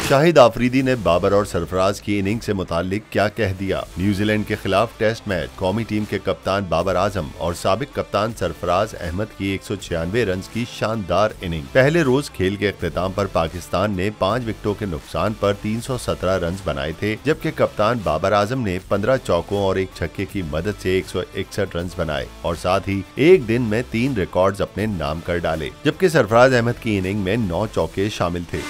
शाहिद आफरीदी ने बाबर और सरफराज की इनिंग से मुतालिक क्या कह दिया। न्यूजीलैंड के खिलाफ टेस्ट मैच कौमी टीम के कप्तान बाबर आजम और साबिक कप्तान सरफराज अहमद की 196 रन की शानदार इनिंग। पहले रोज खेल के इख्तिताम पर पाकिस्तान ने 5 विकेटों के नुकसान पर 317 रन बनाए थे, जबकि कप्तान बाबर आजम ने 15 चौकों और एक छक्के की मदद से 161 रन बनाए और साथ ही एक दिन में 3 रिकॉर्ड्स अपने नाम कर डाले, जबकि सरफराज अहमद की इनिंग में 9 चौके शामिल थे।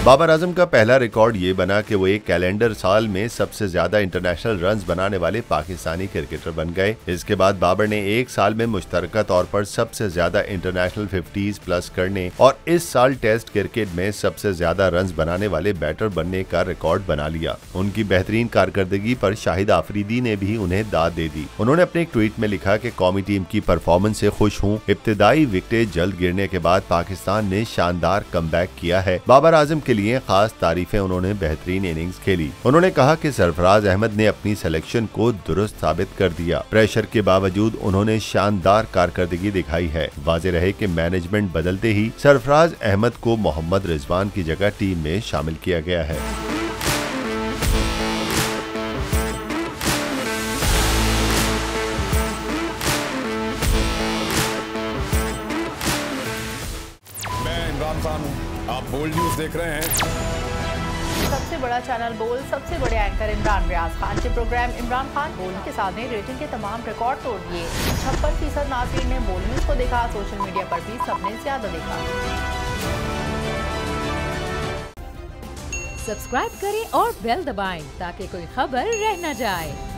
बाबर आजम का पहला रिकॉर्ड ये बना कि वो एक कैलेंडर साल में सबसे ज्यादा इंटरनेशनल रन्स बनाने वाले पाकिस्तानी क्रिकेटर बन गए। इसके बाद बाबर ने एक साल में मुश्तरका तौर पर सबसे ज्यादा इंटरनेशनल 50s प्लस करने और इस साल टेस्ट क्रिकेट में सबसे ज्यादा रन्स बनाने वाले बैटर बनने का रिकॉर्ड बना लिया। उनकी बेहतरीन कारकर्दगी पर शाहिद आफरीदी ने भी उन्हें दाद दे दी। उन्होंने अपने एक ट्वीट में लिखा कि कौमी टीम की परफॉर्मेंस से खुश हूँ। इब्तिदाई विकेटें जल्द गिरने के बाद पाकिस्तान ने शानदार कमबैक किया है। बाबर आजम के लिए खास तारीफें, उन्होंने बेहतरीन इनिंग्स खेली। उन्होंने कहा कि सरफराज अहमद ने अपनी सिलेक्शन को दुरुस्त साबित कर दिया। प्रेशर के बावजूद उन्होंने शानदार कारकर्दगी दिखाई है। वाज़ेह रहे कि मैनेजमेंट बदलते ही सरफराज अहमद को मोहम्मद रिजवान की जगह टीम में शामिल किया गया है। इमरान खान हूं, आप बोल्ड न्यूज देख रहे हैं। सबसे बड़ा चैनल बोल्ड, सबसे बड़े एंकर इमरान रियाज खान के प्रोग्राम इमरान खान बोल्ड के साथ ने रेटिंग के तमाम रिकॉर्ड तोड़ दिए। 56% नाज़रीन ने बोल्ड न्यूज को देखा। सोशल मीडिया पर भी सबने ज्यादा देखा। सब्सक्राइब करें और बेल दबाएं ताकि कोई खबर रह न जाए।